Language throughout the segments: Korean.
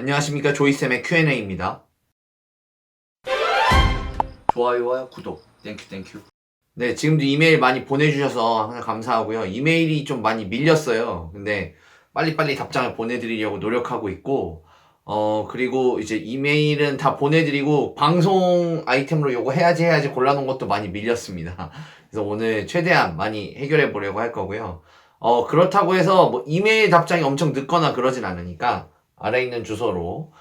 안녕하십니까, 조이쌤의 Q&A입니다. 좋아요와 구독 땡큐. 네, 지금도 이메일 많이 보내주셔서 항상 감사하고요. 이메일이 좀 많이 밀렸어요. 근데 빨리빨리 답장을 보내드리려고 노력하고 있고, 그리고 이제 이메일은 다 보내드리고 방송 아이템으로 요거 해야지 골라놓은 것도 많이 밀렸습니다. 그래서 오늘 최대한 많이 해결해 보려고 할 거고요. 그렇다고 해서 뭐 이메일 답장이 엄청 늦거나 그러진 않으니까 아래 있는 주소로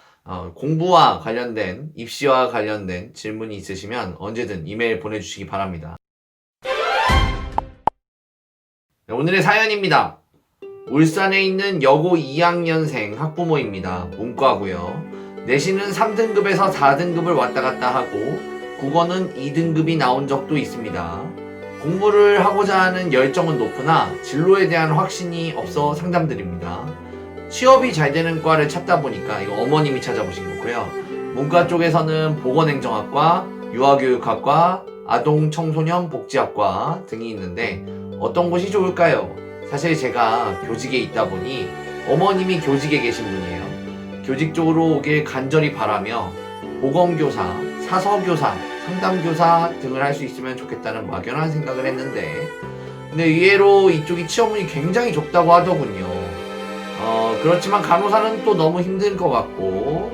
공부와 관련된, 입시와 관련된 질문이 있으시면 언제든 이메일 보내주시기 바랍니다. 네, 오늘의 사연입니다. 울산에 있는 여고 2학년생 학부모입니다. 문과고요. 내신은 3등급에서 4등급을 왔다 갔다 하고 국어는 2등급이 나온 적도 있습니다. 공부를 하고자 하는 열정은 높으나 진로에 대한 확신이 없어 상담드립니다. 취업이 잘 되는 과를 찾다 보니까 이거 어머님이 찾아보신 거고요. 문과 쪽에서는 보건행정학과, 유아교육학과, 아동청소년복지학과 등이 있는데 어떤 곳이 좋을까요? 사실 제가 교직에 있다 보니 어머님이 교직에 계신 분이에요. 교직 쪽으로 오길 간절히 바라며 보건교사, 사서교사, 상담교사 등을 할 수 있으면 좋겠다는 막연한 생각을 했는데 근데 의외로 이쪽이 취업문이 굉장히 좁다고 하더군요. 그렇지만 간호사는 또 너무 힘든 것 같고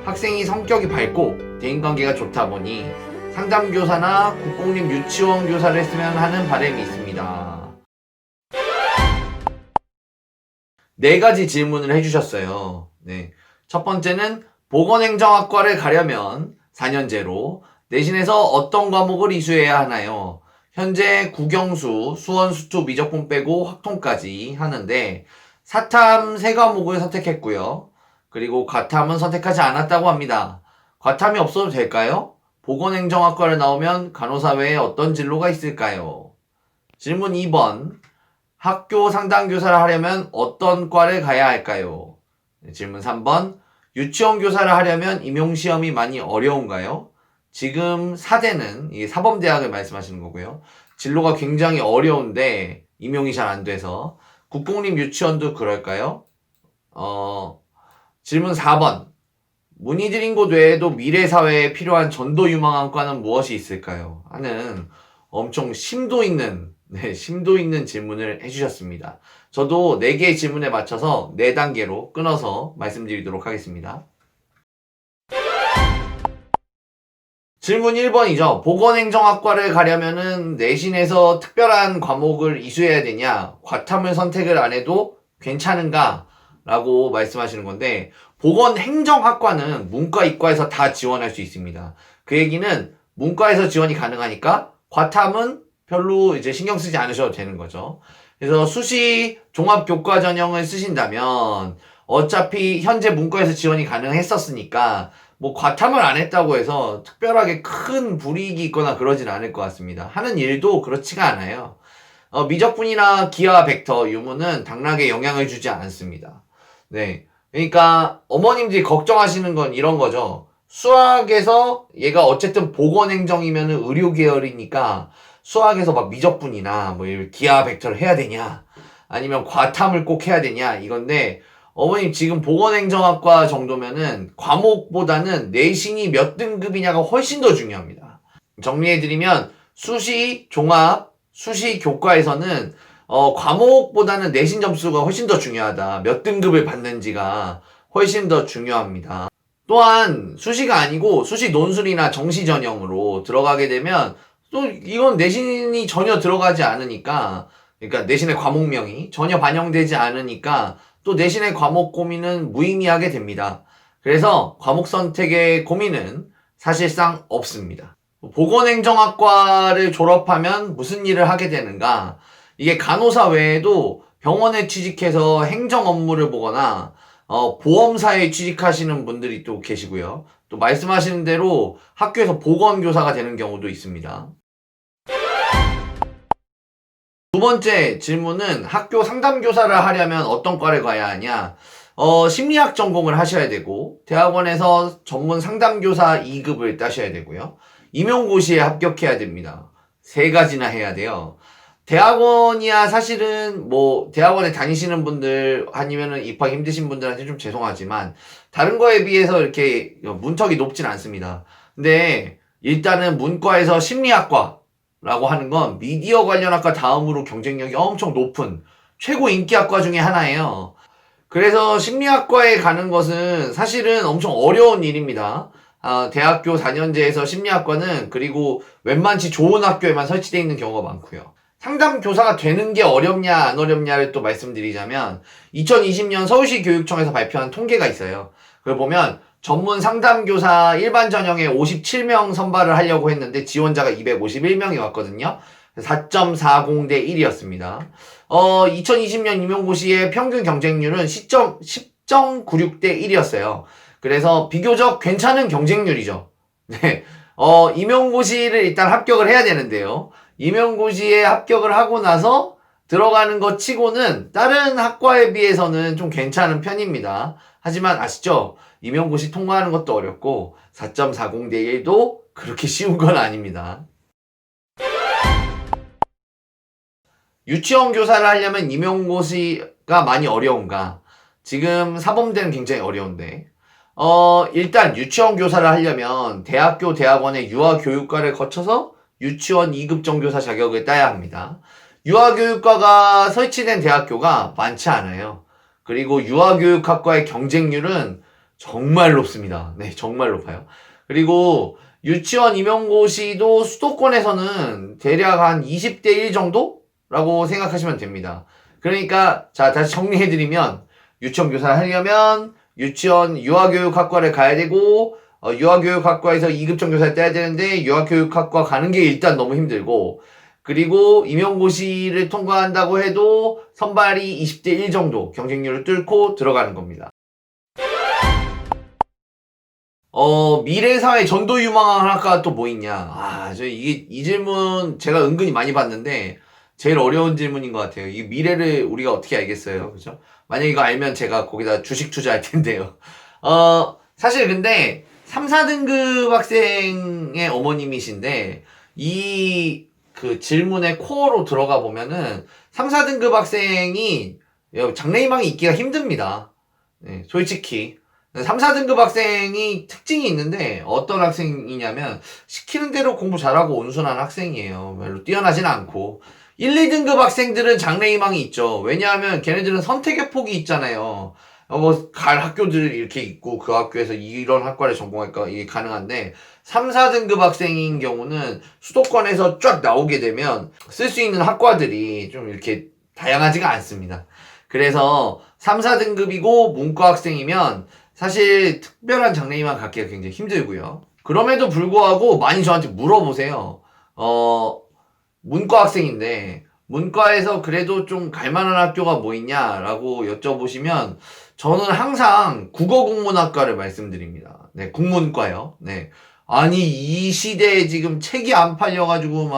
학생이 성격이 밝고 대인관계가 좋다 보니 상담교사나 국공립 유치원 교사를 했으면 하는 바람이 있습니다. 4가지 질문을 해주셨어요. 네. 첫 번째는 보건행정학과를 가려면 4년제로 내신에서 어떤 과목을 이수해야 하나요? 현재 국영수, 수원, 수투, 미적분 빼고 확통까지 하는데 사탐 3과목을 선택했고요. 그리고 과탐은 선택하지 않았다고 합니다. 과탐이 없어도 될까요? 보건행정학과를 나오면 간호사 외에 어떤 진로가 있을까요? 질문 2번. 학교 상담교사를 하려면 어떤 과를 가야 할까요? 질문 3번. 유치원 교사를 하려면 임용시험이 많이 어려운가요? 지금 4대는 이게 사범대학을 말씀하시는 거고요. 진로가 굉장히 어려운데 임용이 잘 안 돼서 국공립 유치원도 그럴까요? 질문 4번. 문의드린 곳 외에도 미래 사회에 필요한 전도 유망한 과는 무엇이 있을까요? 하는 엄청 심도 있는 질문을 해주셨습니다. 저도 4개의 질문에 맞춰서 4단계로 끊어서 말씀드리도록 하겠습니다. 질문 1번이죠. 보건행정학과를 가려면은 내신에서 특별한 과목을 이수해야 되냐, 과탐을 선택을 안 해도 괜찮은가? 라고 말씀하시는 건데, 보건행정학과는 문과, 이과에서 다 지원할 수 있습니다. 그 얘기는 문과에서 지원이 가능하니까 과탐은 별로 이제 신경 쓰지 않으셔도 되는 거죠. 그래서 수시 종합교과 전형을 쓰신다면 어차피 현재 문과에서 지원이 가능했었으니까 뭐 과탐을 안 했다고 해서 특별하게 큰 불이익이 있거나 그러진 않을 것 같습니다. 하는 일도 그렇지가 않아요. 미적분이나 기하 벡터 유무는 당락에 영향을 주지 않습니다. 네. 그러니까 어머님들이 걱정하시는 건 이런 거죠. 수학에서 얘가 어쨌든 보건행정이면 의료 계열이니까 수학에서 막 미적분이나 뭐 기하 벡터를 해야 되냐 아니면 과탐을 꼭 해야 되냐 이건데 어머님 지금 보건행정학과 정도면은 과목보다는 내신이 몇 등급이냐가 훨씬 더 중요합니다. 정리해드리면 수시 종합, 수시 교과에서는 과목보다는 내신 점수가 훨씬 더 중요하다. 몇 등급을 받는지가 훨씬 더 중요합니다. 또한 수시가 아니고 수시 논술이나 정시 전형으로 들어가게 되면 또 이건 내신이 전혀 들어가지 않으니까 그러니까 내신의 과목명이 전혀 반영되지 않으니까 또 내신의 과목 고민은 무의미하게 됩니다. 그래서 과목 선택의 고민은 사실상 없습니다. 보건행정학과를 졸업하면 무슨 일을 하게 되는가? 이게 간호사 외에도 병원에 취직해서 행정 업무를 보거나 보험사에 취직하시는 분들이 또 계시고요. 또 말씀하시는 대로 학교에서 보건교사가 되는 경우도 있습니다. 두 번째 질문은 학교 상담교사를 하려면 어떤 과를 가야 하냐? 심리학 전공을 하셔야 되고 대학원에서 전문 상담교사 2급을 따셔야 되고요. 임용고시에 합격해야 됩니다. 3가지나 해야 돼요. 대학원이야 사실은 뭐 대학원에 다니시는 분들 아니면은 입학 힘드신 분들한테 좀 죄송하지만 다른 거에 비해서 이렇게 문턱이 높진 않습니다. 근데 일단은 문과에서 심리학과라고 하는 건 미디어 관련 학과 다음으로 경쟁력이 엄청 높은 최고 인기 학과 중에 하나예요. 그래서 심리학과에 가는 것은 사실은 엄청 어려운 일입니다. 대학교 4년제에서 심리학과는 그리고 웬만치 좋은 학교에만 설치되어 있는 경우가 많고요. 상담 교사가 되는 게 어렵냐 안 어렵냐를 또 말씀드리자면 2020년 서울시 교육청에서 발표한 통계가 있어요. 그걸 보면 전문 상담교사 일반 전형에 57명 선발을 하려고 했는데 지원자가 251명이 왔거든요. 4.40대 1이었습니다. 2020년 임용고시의 평균 경쟁률은 10.96대 1이었어요. 그래서 비교적 괜찮은 경쟁률이죠. 네. 임용고시를 일단 합격을 해야 되는데요. 임용고시에 합격을 하고 나서 들어가는 것 치고는 다른 학과에 비해서는 좀 괜찮은 편입니다. 하지만 아시죠? 임용고시 통과하는 것도 어렵고 4.40대 1도 그렇게 쉬운 건 아닙니다. 유치원 교사를 하려면 임용고시가 많이 어려운가? 지금 사범대는 굉장히 어려운데 일단 유치원 교사를 하려면 대학교 대학원의 유아교육과를 거쳐서 유치원 2급 정교사 자격을 따야 합니다. 유아교육과가 설치된 대학교가 많지 않아요. 그리고 유아교육학과의 경쟁률은 정말 높습니다. 네, 정말 높아요. 그리고 유치원 임용고시도 수도권에서는 대략 한 20대 1 정도라고 생각하시면 됩니다. 그러니까 자 다시 정리해드리면 유치원 교사를 하려면 유치원 유아교육학과를 가야 되고 유아교육학과에서 2급 정교사를 따야 되는데 유아교육학과 가는 게 일단 너무 힘들고 그리고 임용고시를 통과한다고 해도 선발이 20대 1 정도 경쟁률을 뚫고 들어가는 겁니다. 미래사회 전도유망한 학과가 또 뭐 있냐? 이 질문 제가 은근히 많이 받는데 제일 어려운 질문인 것 같아요. 이 미래를 우리가 어떻게 알겠어요? 그죠? 만약 이거 알면 제가 거기다 주식 투자할 텐데요. 사실 근데 3, 4등급 학생의 어머님이신데 이 그 질문의 코어로 들어가 보면은 3, 4등급 학생이 장래희망이 있기가 힘듭니다. 네, 솔직히. 3, 4등급 학생이 특징이 있는데 어떤 학생이냐면 시키는 대로 공부 잘하고 온순한 학생이에요. 별로 뛰어나진 않고 1, 2등급 학생들은 장래희망이 있죠. 왜냐하면 걔네들은 선택의 폭이 있잖아요. 갈 학교들 이렇게 있고 그 학교에서 이런 학과를 전공할까 이게 가능한데 3, 4등급 학생인 경우는 수도권에서 쫙 나오게 되면 쓸 수 있는 학과들이 좀 이렇게 다양하지가 않습니다. 그래서 3, 4등급이고 문과 학생이면 사실 특별한 장래희망 갖기가 굉장히 힘들고요. 그럼에도 불구하고 많이 저한테 물어보세요. 문과 학생인데 문과에서 그래도 좀 갈만한 학교가 뭐 있냐라고 여쭤보시면 저는 항상 국어국문학과를 말씀드립니다. 네, 국문과요. 네. 아니 이 시대에 지금 책이 안 팔려가지고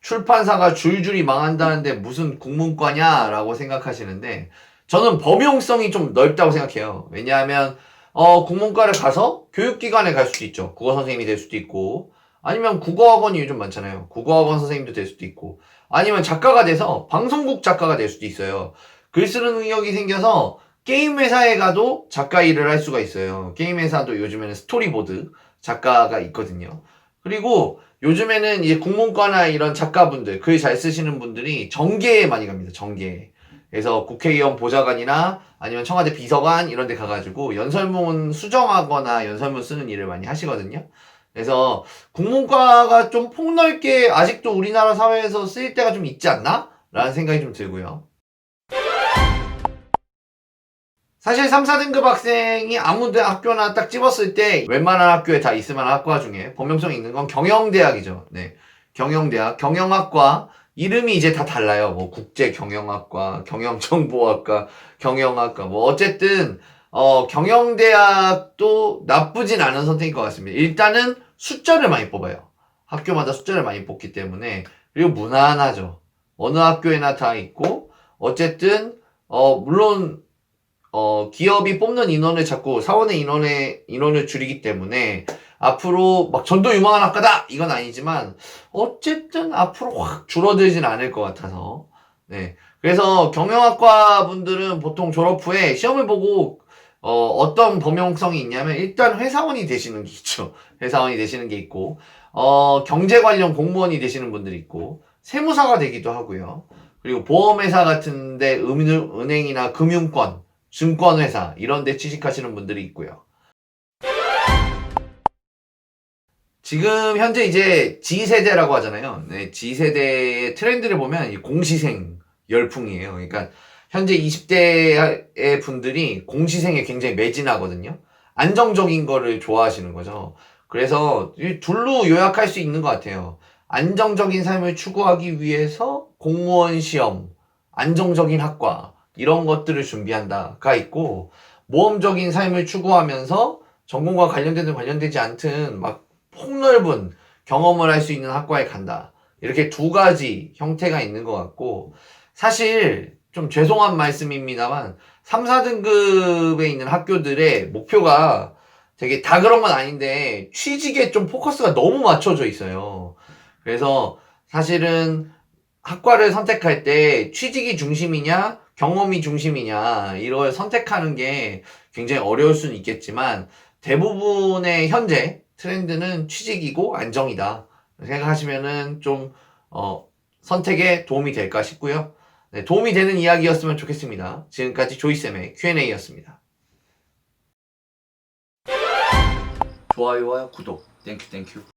출판사가 줄줄이 망한다는데 무슨 국문과냐라고 생각하시는데 저는 범용성이 좀 넓다고 생각해요. 왜냐하면 국문과를 가서 교육기관에 갈 수도 있죠. 국어 선생님이 될 수도 있고 아니면 국어학원이 요즘 많잖아요. 국어학원 선생님도 될 수도 있고 아니면 작가가 돼서 방송국 작가가 될 수도 있어요. 글 쓰는 능력이 생겨서 게임 회사에 가도 작가 일을 할 수가 있어요. 게임 회사도 요즘에는 스토리보드 작가가 있거든요. 그리고 요즘에는 이제 국문과나 이런 작가분들, 글 잘 쓰시는 분들이 정계에 많이 갑니다. 정계에. 그래서 국회의원 보좌관이나 아니면 청와대 비서관 이런 데 가가지고 연설문 수정하거나 연설문 쓰는 일을 많이 하시거든요. 그래서 국문과가 좀 폭넓게 아직도 우리나라 사회에서 쓰일 때가 좀 있지 않나? 라는 생각이 좀 들고요. 사실 3, 4등급 학생이 아무 학교나 딱 집었을 때 웬만한 학교에 다 있을 만한 학과 중에 범용성이 있는 건 경영대학이죠. 네. 경영대학, 경영학과 이름이 이제 다 달라요. 뭐 국제경영학과, 경영정보학과, 경영학과 뭐 어쨌든 경영대학도 나쁘진 않은 선택인 것 같습니다. 일단은 숫자를 많이 뽑아요. 학교마다 숫자를 많이 뽑기 때문에 그리고 무난하죠. 어느 학교에나 다 있고 어쨌든 물론 기업이 뽑는 인원을 자꾸 사원의 인원을 줄이기 때문에 앞으로 막 전도 유망한 학과다! 이건 아니지만, 어쨌든 앞으로 확 줄어들진 않을 것 같아서. 네. 그래서 경영학과 분들은 보통 졸업 후에 시험을 보고, 어떤 범용성이 있냐면, 일단 회사원이 되시는 게 있죠. 회사원이 되시는 게 있고, 경제 관련 공무원이 되시는 분들이 있고, 세무사가 되기도 하고요. 그리고 보험회사 같은데 은행이나 금융권, 증권회사 이런 데 취직하시는 분들이 있고요. 지금 현재 이제 G세대라고 하잖아요. 네, G세대의 트렌드를 보면 이 공시생 열풍이에요. 그러니까 현재 20대의 분들이 공시생에 굉장히 매진하거든요. 안정적인 거를 좋아하시는 거죠. 그래서 이 둘로 요약할 수 있는 것 같아요. 안정적인 삶을 추구하기 위해서 공무원 시험, 안정적인 학과 이런 것들을 준비한다가 있고, 모험적인 삶을 추구하면서 전공과 관련되지 않든 막 폭넓은 경험을 할 수 있는 학과에 간다. 이렇게 두 가지 형태가 있는 것 같고, 사실 좀 죄송한 말씀입니다만 3, 4등급에 있는 학교들의 목표가 되게 다 그런 건 아닌데 취직에 좀 포커스가 너무 맞춰져 있어요. 그래서 사실은 학과를 선택할 때 취직이 중심이냐 경험이 중심이냐 이걸 선택하는 게 굉장히 어려울 수는 있겠지만, 대부분의 현재 트렌드는 취직이고 안정이다 생각하시면은 좀 선택에 도움이 될까 싶고요. 네, 도움이 되는 이야기였으면 좋겠습니다. 지금까지 조이쌤의 Q&A였습니다. 좋아요와 구독 땡큐.